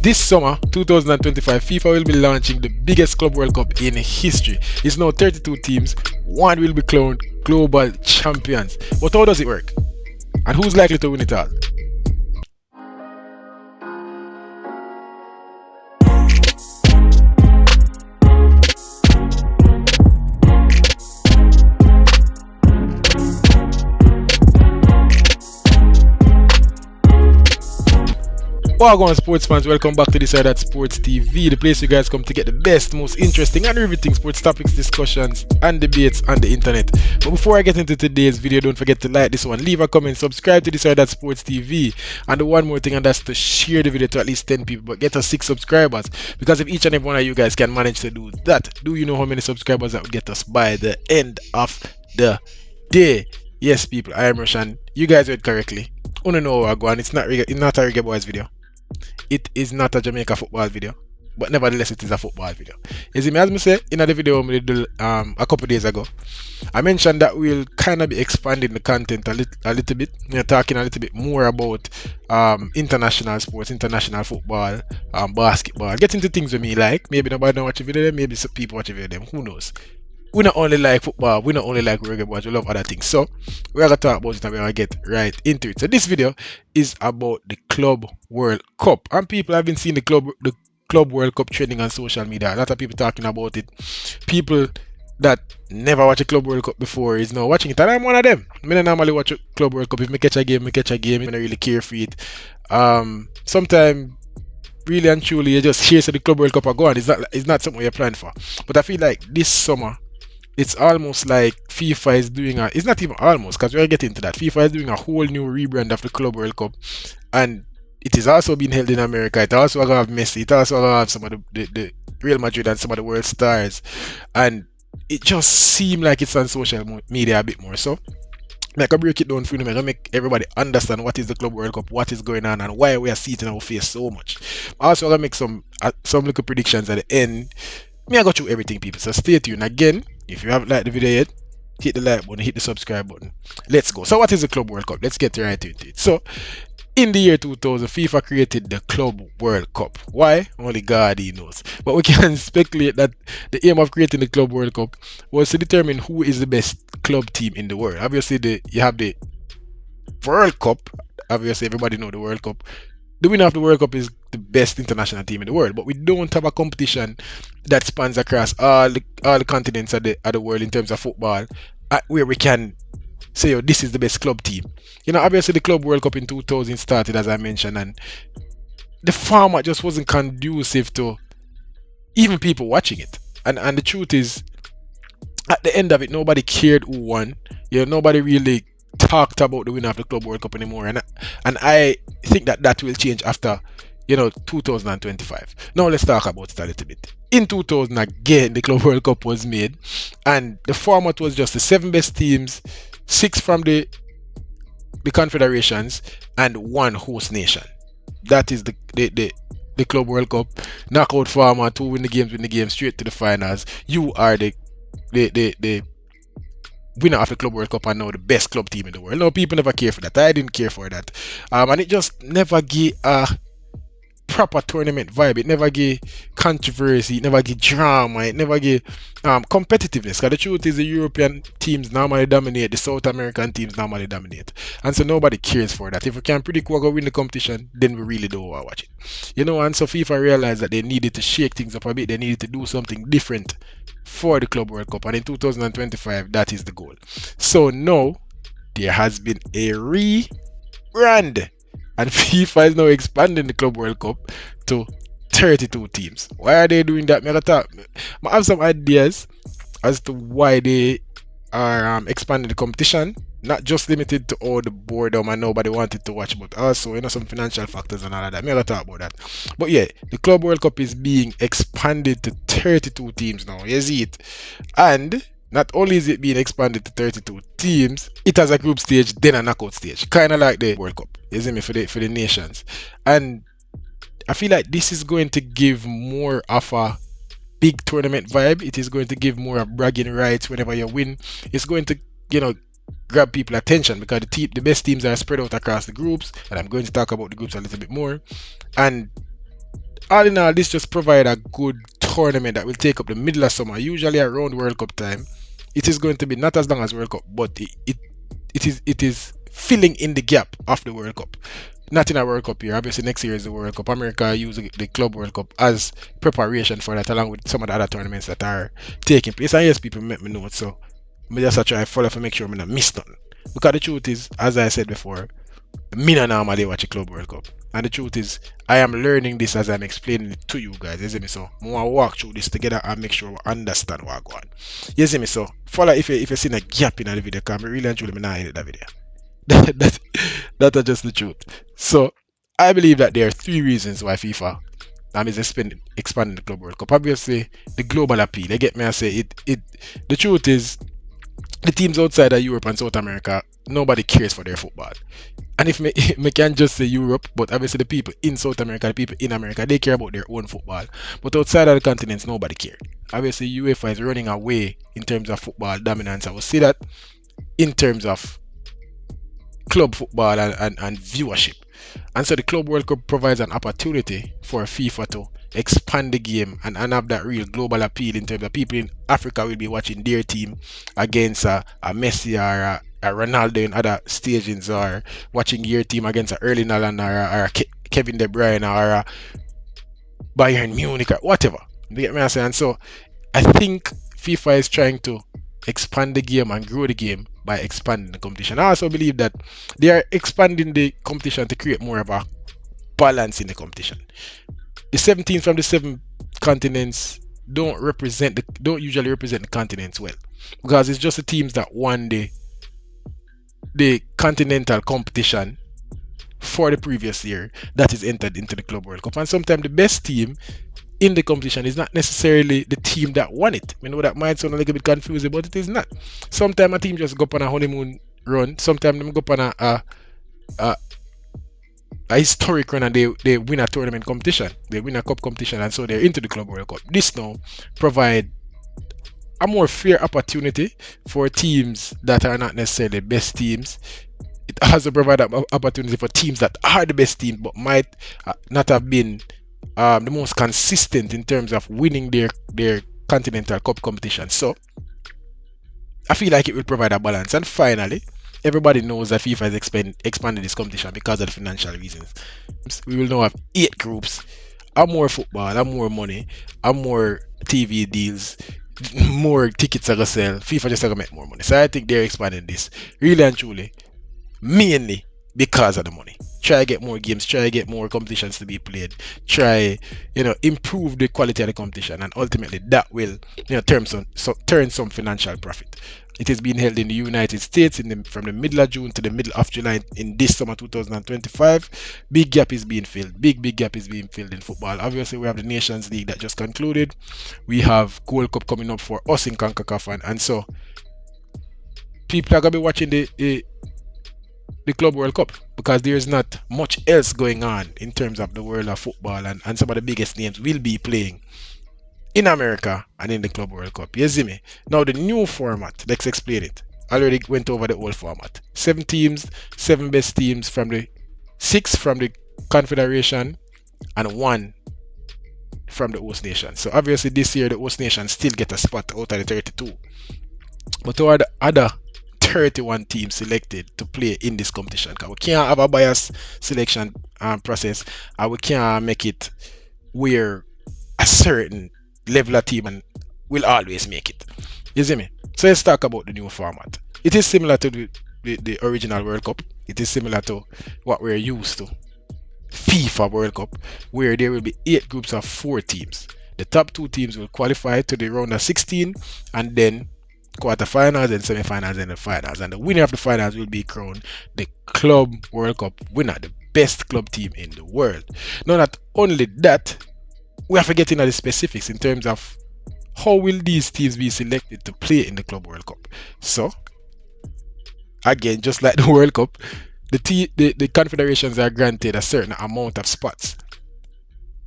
This summer, 2025, FIFA will be launching the biggest Club World Cup in history. It's now 32 teams, one will be crowned global champions. But how does it work? And who's likely to win it all? Welcome sports fans, welcome back to This or That Sports TV, the place you guys come to get the best, most interesting and riveting sports topics, discussions and debates on the internet. But before I get into today's video, don't forget to like this one, leave a comment, subscribe to This or That Sports TV, and the one more thing, and that's to share the video to at least 10 people, but get us 6 subscribers, because if each and every one of you guys can manage to do that, do you know how many subscribers that would get us by the end of the day? Yes people, I am Russian, you guys read correctly. Oh no, I go on, it's not a Reggae Boys video. It is not a Jamaica football video, but nevertheless it is a football video. You see me, as I say in the video we did a couple days ago, I mentioned that we'll kind of be expanding the content a little bit. We're talking a little bit more about international sports, international football, basketball, get into things with me like. Maybe nobody don't watch a video, maybe some people watch a video, who knows. We not only like football, we not only like Reggae Boys, we love other things. So we're gonna talk about it and we're gonna get right into it. So this video is about the Club World Cup, and people have been seeing the Club World Cup trending on social media. A lot of people talking about it. People that never watch a Club World Cup before is now watching it, and I'm one of them. I don't normally watch a Club World Cup. If I catch a game, I don't really care for it. Sometimes really and truly you just hear so the Club World Cup are going. It's not something you're planning for. But I feel like this summer it's almost like FIFA is doing it's not even almost, because we're getting to that. FIFA is doing a whole new rebrand of the Club World Cup, and it is also being held in America. It also gonna have Messi, it also gonna have some of the Real Madrid and some of the world stars, and it just seems like it's on social media a bit more. So I can break it down for you, I can make everybody understand what is the Club World Cup, what is going on, and why we are seeing our face so much. Also, I'm gonna make some little predictions at the end. I go through everything, people, so stay tuned. Again, if you haven't liked the video yet, hit the like button, hit the subscribe button. Let's go. So what is the Club World Cup? Let's get right into it. So in the year 2000, FIFA created the Club World Cup. Why? Only God he knows. But we can speculate that the aim of creating the Club World Cup was to determine who is the best club team in the world. Obviously, you have the World Cup. Obviously, everybody know the World Cup. The winner of the World Cup is the best international team in the world, but we don't have a competition that spans across all the continents of the world in terms of football, where we can say, oh, this is the best club team. You know, obviously the Club World Cup in 2000 started, as I mentioned, and the format just wasn't conducive to even people watching it. And the truth is, at the end of it, nobody cared who won. You know, nobody really talked about the winner of the Club World Cup anymore, and I think that will change after 2025. Now let's talk about it a little bit. In 2000 again, the Club World Cup was made, and the format was just the 7 best teams, 6 from the confederations, and 1 host nation. That is the Club World Cup knockout format. Who win the game straight to the finals. You are the winner of the Club World Cup and now the best club team in the world. No, people never care for that. I didn't care for that. And it just never gave a proper tournament vibe. It never gave controversy, it never gave drama, it never gave competitiveness. Because the truth is, the European teams normally dominate, the South American teams normally dominate. And so nobody cares for that. If we can predict who's going to win the competition, then we really don't want to watch it. You know, and so FIFA realized that they needed to shake things up a bit. They needed to do something different for the Club World Cup, and in 2025 that is the goal. So now there has been a rebrand, and FIFA is now expanding the Club World Cup to 32 teams. Why are they doing that? I have some ideas as to why they are expanding the competition, not just limited to all the boredom and nobody wanted to watch, but also some financial factors and all of that. I'm gonna talk about that. But yeah, the Club World Cup is being expanded to 32 teams now. You see it? And not only is it being expanded to 32 teams, it has a group stage, then a knockout stage, kind of like the World Cup. You see me, for the nations. And I feel like this is going to give more of a big tournament vibe. It is going to give more of bragging rights whenever you win. It's going to, grab people attention, because the best teams are spread out across the groups, and I'm going to talk about the groups a little bit more. And all in all, this just provide a good tournament that will take up the middle of summer, usually around World Cup time. It is going to be not as long as World Cup, but it is filling in the gap of the World Cup. Not in a World Cup year. Obviously, next year is the World Cup. America use the Club World Cup as preparation for that, along with some of the other tournaments that are taking place. And yes, people make me know it, so I just try to follow to make sure I don't miss nothing. Because the truth is, as I said before, me not normally watch a Club World Cup. And the truth is, I am learning this as I'm explaining it to you guys. You see me? So I want to walk through this together and make sure we understand what going on. You see me? So follow if you see a gap in the video, because I really and truly not edit that video. That's just the truth. So I believe that there are 3 reasons why FIFA is expanding the Club World Cup. Obviously, the global appeal. They get me? I say it. The truth is, the teams outside of Europe and South America, nobody cares for their football. And if me can just say Europe, but obviously the people in South America, the people in America, they care about their own football. But outside of the continents, nobody cares. Obviously, UEFA is running away in terms of football dominance. I will see that in terms of club football and viewership. And so the Club World Cup provides an opportunity for FIFA to expand the game and have that real global appeal in terms of people in Africa will be watching their team against a Messi or a Ronaldo in other stages, or watching your team against a Erling Haaland or a Kevin De Bruyne or a Bayern Munich or whatever. You get me? I say? And so I think FIFA is trying to expand the game and grow the game by expanding the competition. I also believe that they are expanding the competition to create more of a balance in the competition. The 17 from the 7 continents don't usually represent the continents well, because it's just the teams that won the continental competition for the previous year that is entered into the Club World Cup. And sometimes the best team in the competition is not necessarily the team that won it. I know that might sound a little bit confusing, but it is not. Sometimes a team just go up on a honeymoon run. Sometimes them go up on a historic run and they win a tournament competition. They win a cup competition, and so they're into the Club World Cup. This now provide a more fair opportunity for teams that are not necessarily the best teams. It also provide an opportunity for teams that are the best team but might not have been the most consistent in terms of winning their continental cup competition. So I feel like it will provide a balance. And finally, everybody knows that FIFA is expanding this competition because of the financial reasons. We will now have 8 groups, and more football, and more money, and more TV deals, more tickets are gonna sell. FIFA just gonna make more money. So I think they're expanding this really and truly, mainly because of the money. Try to get more games, try to get more competitions to be played, try improve the quality of the competition, and ultimately that will turn some financial profit. It is being held in the United States from the middle of June to the middle of July in this summer 2025. Big gap is being filled. Big gap is being filled in football. Obviously, we have the Nations League that just concluded. We have Gold Cup coming up for us in CONCACAF, and so people are gonna be watching the Club World Cup because there's not much else going on in terms of the world of football, and some of the biggest names will be playing in America and in the Club World Cup. You see me? Now the new format, let's explain it. I already went over the old format. 7 teams, 7 best teams from the 6 from the Confederation and 1 from the host nation. So obviously this year the host nation still get a spot out of the 32. But who are the other 31 teams selected to play in this competition? Because we can't have a biased selection process, and we can't make it where a certain level of team and will always make it. You see me? So let's talk about the new format. It is similar to the original World Cup. It is similar to what we're used to, FIFA World Cup, where there will be 8 groups of 4 teams. The top 2 teams will qualify to the round of 16, and then quarterfinals and semi-finals and the finals, and the winner of the finals will be crowned the Club World Cup winner, the best club team in the world. Now, not only that, we have to get into the specifics in terms of how will these teams be selected to play in the Club World Cup. So again, just like the World Cup, the confederations are granted a certain amount of spots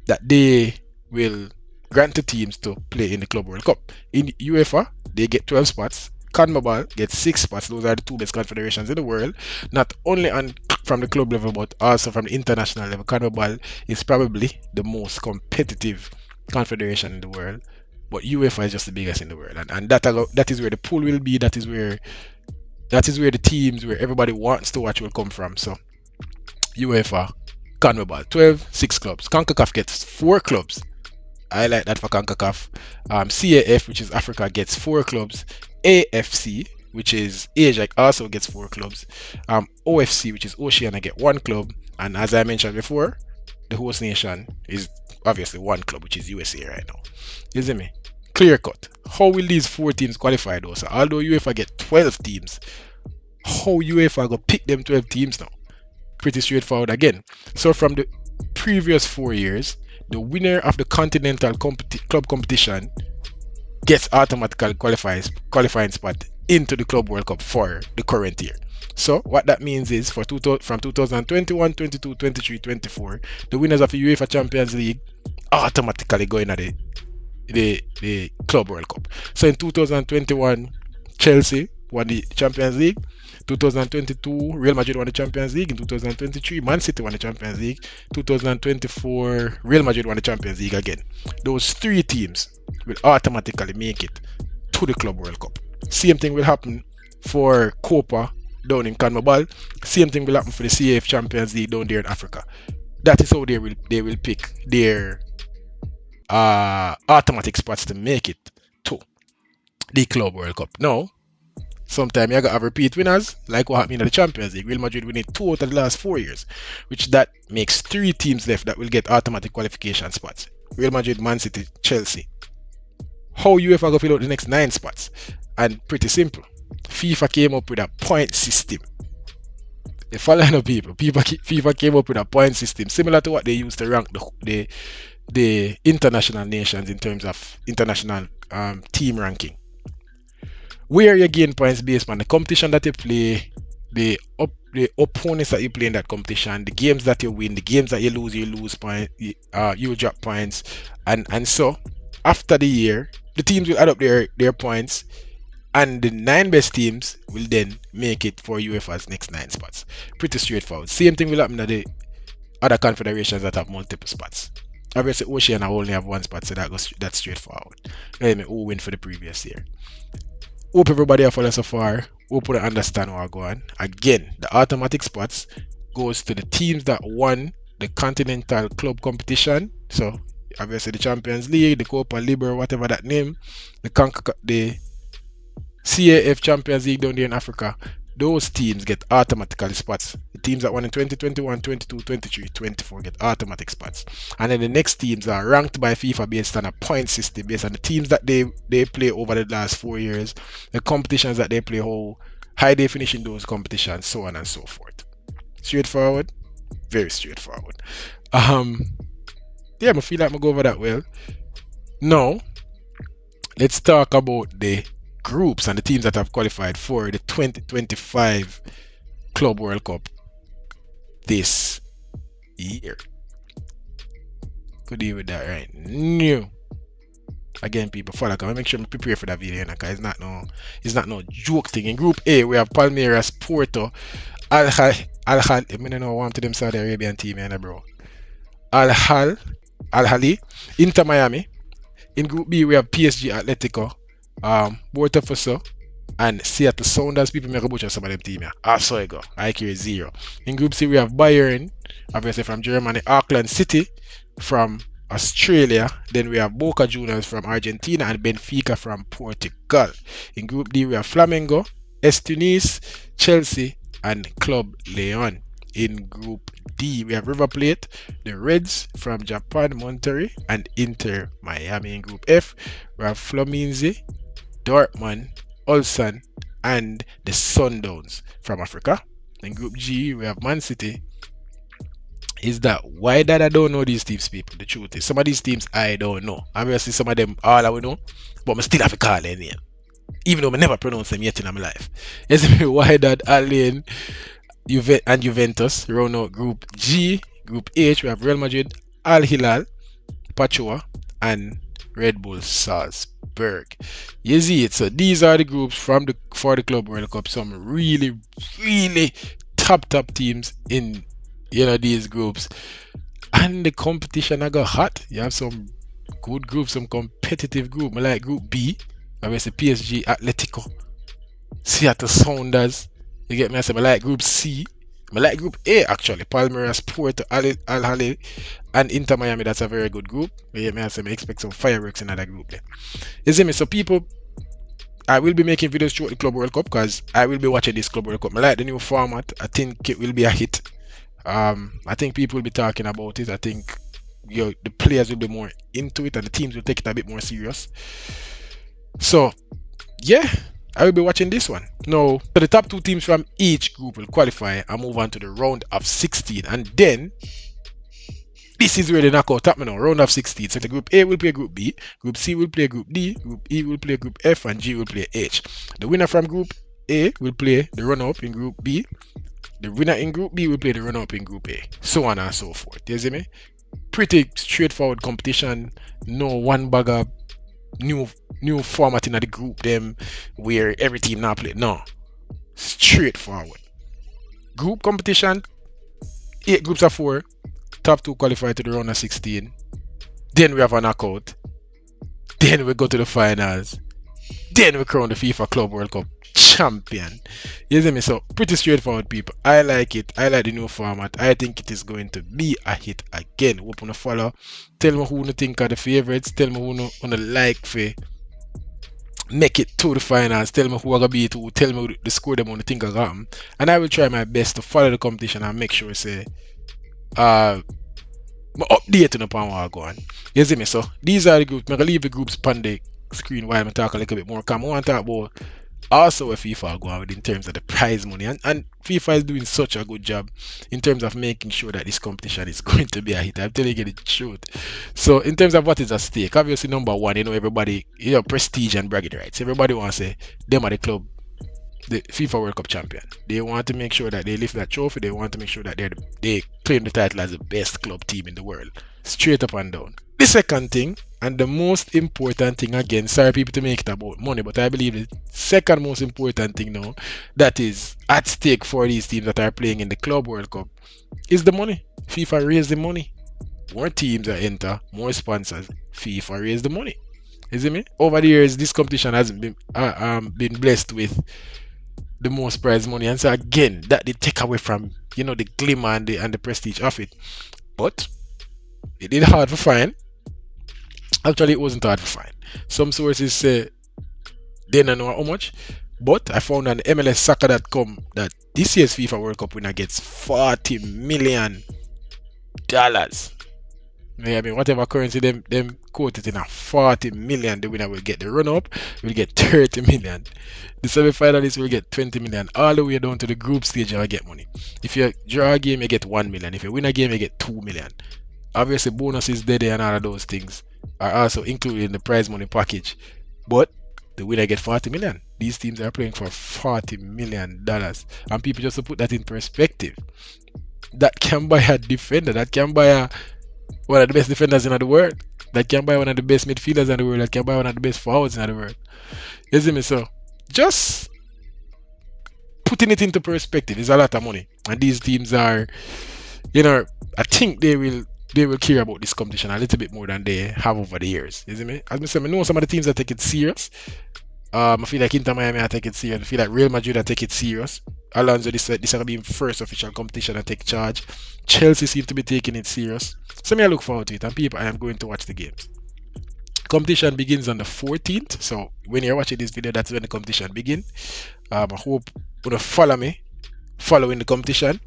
that they will grant to teams to play in the Club World Cup. In UEFA, they get 12 spots. CONMEBOL gets 6 spots. Those are the 2 best confederations in the world. Not only on from the club level, but also from the international level. CONMEBOL is probably the most competitive confederation in the world, but UEFA is just the biggest in the world, and that is where the pool will be. That is where the teams where everybody wants to watch will come from. So UEFA, CONMEBOL, 12, 6 clubs. CONCACAF gets 4 clubs. I like that for CONCACAF. CAF, which is Africa, gets 4 clubs. AFC, which is Asia, also gets 4 clubs. OFC, which is Oceania, get 1 club. And as I mentioned before, the host nation is obviously 1 club, which is USA right now. You see me? Clear cut. How will these 4 teams qualify though? So although UEFA get 12 teams, how UEFA go pick them 12 teams now? Pretty straightforward again. So from the previous 4 years, the winner of the continental club competition gets automatically qualifying spot into the Club World Cup for the current year. So what that means is from 2021, 22, 23, 24, the winners of the UEFA Champions League automatically go in at the Club World Cup. So in 2021, Chelsea won the Champions League. 2022, Real Madrid won the Champions League. In 2023, Man City won the Champions League. 2024, Real Madrid won the Champions League again. Those 3 teams will automatically make it to the Club World Cup. Same thing will happen for Copa down in CONMEBOL. Same thing will happen for the CAF Champions League down there in Africa. That is how they will pick their automatic spots to make it to the Club World Cup. Now, sometimes you gotta have repeat winners, like what happened in the Champions League. Real Madrid winning 2 out of the last 4 years, which that makes 3 teams left that will get automatic qualification spots. Real Madrid, Man City, Chelsea. How UEFA gonna fill out the next 9 spots? And pretty simple. FIFA came up with a point system. The following people, FIFA came up with a point system similar to what they used to rank the international nations in terms of international team ranking, where you gain points based on the competition that you play, the opponents that you play in that competition, the games that you win, the games that you lose points, you drop points, and so after the year, the teams will add up their points, and the 9 best teams will then make it for UEFA's next 9 spots. Pretty straightforward. Same thing will happen to the other confederations that have multiple spots. Obviously, Oceania only have 1 spot, so that's straightforward. Let me who win for the previous year. Hope everybody have followed so far. Hope you understand what I'm going. Again, the automatic spots goes to the teams that won the continental club competition. So obviously the Champions League, the Copa Libre, whatever that name, the CAF Champions League down there in Africa. Those teams get automatically spots. The teams that won in 2021, 22, 23, 24 get automatic spots. And then the next teams are ranked by FIFA based on a point system, based on the teams that they play over the last 4 years, the competitions that they play, how high they finish in those competitions, so on and so forth. Straightforward? Very straightforward. Yeah, I feel like I'm going to go over that well. Now, let's talk about the groups and the teams that have qualified for the 2025 Club World Cup this year. Could deal with that right now. Again, people, follow. Can make sure I prepare for that video, because it's not no joke thing. In Group A, we have Palmeiras, Porto, Al Ahly. I don't know one to them Saudi Arabian team, bro. Al Ahly, Inter Miami. In Group B, we have PSG, Atletico, Botafogo, and Seattle Sounders. People make a bunch of some of them team. So I go. IQ is 0. In Group C, we have Bayern, obviously from Germany, Auckland City from Australia. Then we have Boca Juniors from Argentina and Benfica from Portugal. In Group D, we have Flamengo, AS Tunis, Chelsea, and Club Leon. In Group D, we have River Plate, the Reds from Japan, Monterrey, and Inter Miami. In Group F, we have Fluminense, Dortmund, Ulsan, and the Sundowns from Africa. In Group G, we have Man City. Is that why that I don't know these teams, people? The truth is, some of these teams I don't know. Obviously, some of them all I will know, but I still have to call their name, even though I never pronounce them yet in my life. Is why that Alien and Juventus round out Group G. Group H, we have Real Madrid, Al Hilal, Pachoa, and Red Bull Salzburg. You see it. So these are the groups for the Club World Cup. Some really, really top teams in these groups, and the competition I got hot. You have some good groups, some competitive group. I like Group B. Obviously PSG, Atletico, Seattle Sounders. You get me? I say I like Group C. I like Group A actually. Palmeiras, Porto, Al Hilal, and Inter Miami. That's a very good group. You get me? I say I expect some fireworks in that group there. You see me? So people, I will be making videos throughout the Club World Cup because I will be watching this Club World Cup. I like the new format. I think it will be a hit. I think people will be talking about it. I think the players will be more into it and the teams will take it a bit more serious. So yeah, I will be watching this one. Now, so the top 2 teams from each group will qualify and move on to the round of 16, and then this is where the knockout happens now, round of 16. So the Group A will play Group B, Group C will play Group D, Group E will play Group F, and G will play H. The winner from Group A will play the runner-up in Group B. The winner in Group B will play the runner-up in Group A, so on and so forth. You see me? Pretty straightforward competition. No one bag of new format in the group them where every team now play. No, straightforward group competition. 8 groups of 4. Top 2 qualify to the round of 16. Then we have a knockout. Then we go to the finals. Then we crown the FIFA Club World Cup champion. You see me? So pretty straightforward, people. I like it. I like the new format. I think it is going to be a hit again. Hope you follow. Tell me who you think are the favorites. Tell me who you like for make it to the finals. Tell me who are gonna be it. Tell me the score them on the think I got them. And I will try my best to follow the competition and make sure say updating upon what I go on. You see me? So these are the groups. I'm gonna leave the groups on the screen while I talk a little bit more. Come on, talk about also where FIFA go out in terms of the prize money, and FIFA is doing such a good job in terms of making sure that this competition is going to be a hit. I'm telling you the truth. So in terms of what is at stake, obviously number one, everybody, prestige and bragging rights. Everybody wants to say them are the club, the FIFA World Cup champion. They want to make sure that they lift that trophy. They want to make sure that they claim the title as the best club team in the world, straight up and down. The second thing, and the most important thing, again, sorry people to make it about money, but I believe the second most important thing now that is at stake for these teams that are playing in the Club World Cup is the money. FIFA raise the money. More teams that enter, more sponsors. FIFA raise the money. You see me? Over the years, this competition hasn't been blessed with the most prize money, and so again, that they take away from the glimmer and the prestige of it. But it is hard to find. Actually, it wasn't hard to find. Some sources say they don't know how much, but I found on MLSsoccer.com that this year's FIFA World Cup winner gets $40 million. I mean, whatever currency them quoted in a 40 million, the winner will get. The run-up will get 30 million. The semi-finalists will get 20 million. All the way down to the group stage, you will get money. If you draw a game, you get 1 million. If you win a game, you get 2 million. Obviously, bonuses there and all of those things are also included in the prize money package. But the winner get 40 million. These teams are playing for $40 million. And people, just to put that in perspective, that can buy a defender, that can buy one of the best defenders in the world, that can buy one of the best midfielders in the world, that can buy one of the best forwards in the world. You see me? So just putting it into perspective is a lot of money. And these teams are, I think they will care about this competition a little bit more than they have over the years. You see me? As I say, I know some of the teams that take it serious. I feel like Inter Miami I take it serious. I feel like Real Madrid I take it serious. Alonso, this is going to be first official competition I take charge. Chelsea seem to be taking it serious. So I look forward to it, and people, I am going to watch the games. Competition begins on the 14th. So when you're watching this video, that's when the competition begins. I hope you will follow me following the competition.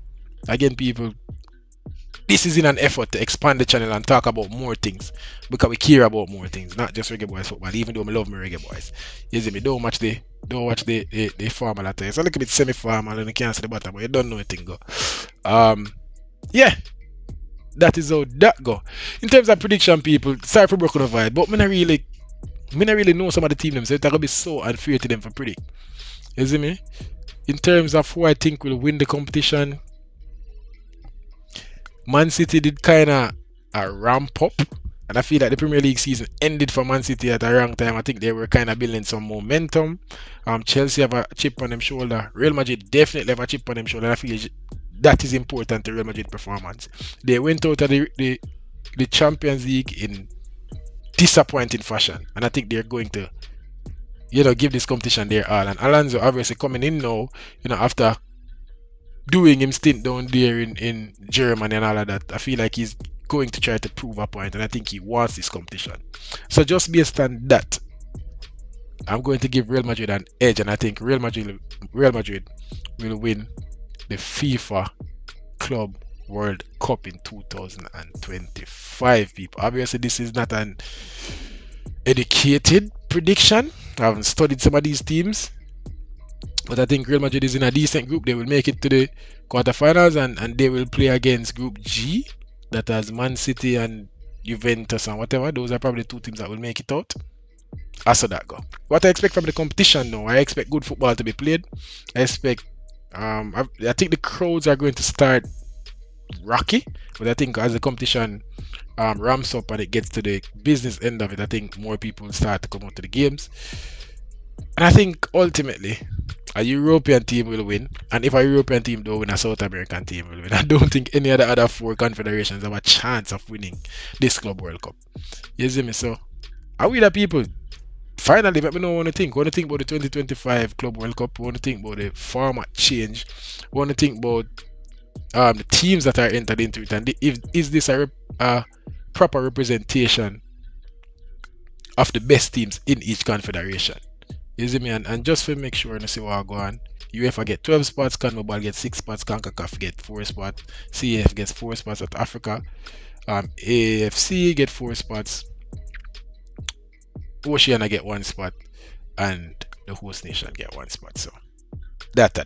Again, people, this is in an effort to expand the channel and talk about more things, because we care about more things, not just Reggae Boys football, even though I love my Reggae Boys. You see me? Don't watch the formal at times. It's a little bit semi-formal and you can't see the bottom, but you don't know anything go. Yeah, that is how that go. In terms of prediction, people, sorry for broken the vibe, but I not really know some of the team them, so it's gonna be so unfair to them for predict. You see me? In terms of who I think will win the competition, Man City did kind of a ramp up, and I feel that the Premier League season ended for Man City at a wrong time. I think they were kind of building some momentum. Chelsea have a chip on them shoulder. Real Madrid definitely have a chip on them shoulder. And I feel that is important to Real Madrid performance. They went out of the Champions League in disappointing fashion, and I think they're going to, give this competition their all. And Alonso obviously coming in now, after doing him stint down there in Germany and all of that, I feel like he's going to try to prove a point, and I think he wants this competition. So just based on that, I'm going to give Real Madrid an edge, and I think Real Madrid will win the FIFA Club World Cup in 2025, people. Obviously, this is not an educated prediction. I haven't studied some of these teams, but I think Real Madrid is in a decent group. They will make it to the quarterfinals, and they will play against Group G, that has Man City and Juventus and whatever. Those are probably two teams that will make it out. I saw that go. What I expect from the competition now, I expect good football to be played. I expect, I think the crowds are going to start rocky, but I think as the competition ramps up and it gets to the business end of it, I think more people start to come out to the games. And I think ultimately a European team will win, and if a European team don't win, a South American team will win. I don't think any of the other four confederations have a chance of winning this Club World Cup. You see me? So are we the people? Finally, let me know what you think. What do you think about the 2025 Club World Cup? What do you think about the format change? What do you think about the teams that are entered into it? And is this a proper representation of the best teams in each confederation? You see me? And just to make sure and see what I go on, UEFA get 12 spots, CONMEBOL get 6 spots, CONCACAF get 4 spots, CAF gets 4 spots at Africa, AFC get 4 spots, Oceania get 1 spot, and the host nation get 1 spot. So that.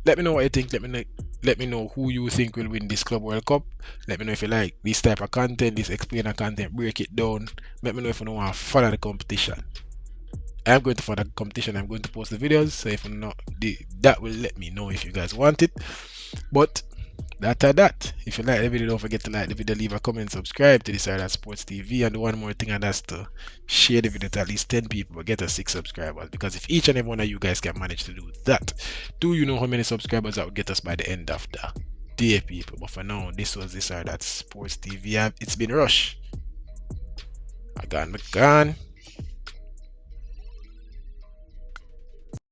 Let me know what you think. Let me know who you think will win this Club World Cup. Let me know if you like this type of content, this explainer content, break it down. Let me know if you don't want to follow the competition. I'm going to follow the competition. I'm going to post the videos. So if you're not, that will let me know if you guys want it. But that. If you like the video, don't forget to like the video, leave a comment, subscribe to this side of Sports TV, and one more thing, and that's to share the video to at least 10 people, but get us 6 subscribers. Because if each and every one of you guys can manage to do that, do you know how many subscribers that will get us by the end of the day, people? But for now, this was this side of Sports TV. It's been Rush. I gone.